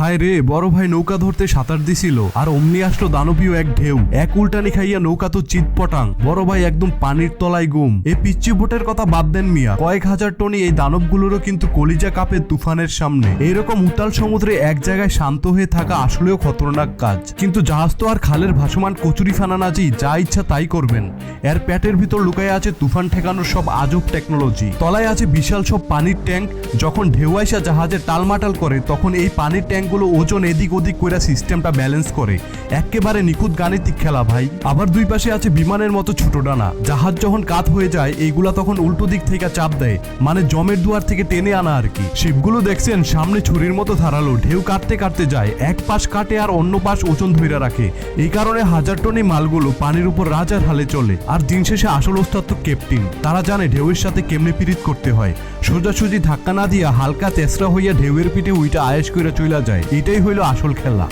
হায় রে, বড় ভাই নৌকা ধরতে সাঁতার দিছিল আর অমনি আসলো দানবীয় এক ঢেউ। এক উল্টানি খাইয়া নৌকা তো চিৎপটাং। বড় ভাই একদম পানির তলায় গুম। এই পিচ্চি বোটের কথা বাদ দেন মিয়া, কয়েক হাজার টনি এই দানবগুলোরও কিন্তু কলিজা কাঁপে তুফানের সামনে। এইরকম উতাল সমুদ্রে এক জায়গায় শান্ত হয়ে থাকা আসলেও খতরনাক কাজ। কিন্তু জাহাজ তো আর খালের ভাসমান কচুরি ফানা না, যা ইচ্ছা তাই করবেন। এর পেটের ভিতর লুকায় আছে তুফান ঠেকানোর সব আজব টেকনোলজি। তলায় আছে বিশাল সব পানির ট্যাঙ্ক। যখন ঢেউ আইসা জাহাজে টালমাটাল করে তখন এই পানির ট্যাঙ্কগুলো ওজন এদিক ওদিক করে সিস্টেমটা ব্যালেন্স করে। একেবারে নিখুঁত গাণিতিক খেলা ভাই। আবার দুই পাশে আছে বিমানের মতো ছোট ডানা। জাহাজ যখন কাত হয়ে যায় এইগুলা তখন উল্টো দিক থেকে চাপ দেয়, মানে জমের দুয়ার থেকে টেনে আনা আর কি। শিপগুলো দেখছেন সামনে ছুরির মতো ধারালো, ঢেউ কাটতে কাটতে যায়, এক পাশ কাটে আর অন্য পাশ ওজন ধরে রাখে। এই কারণে হাজার টনি মালগুলো পানির উপর রাজার হালে চলে। আর দিন শেষে আসল ওস্তাদ তো ক্যাপ্টেন। তারা জানে ঢেউয়ের সাথে কেমনে পিরিত করতে হয়। সোজাসুজি ধাক্কা না দিয়া হালকা তেসরা হইয়া ঢেউয়ের পিঠে উইটা আয়েশ করে চইলা যায়। এটাই হইল আসল খেলা।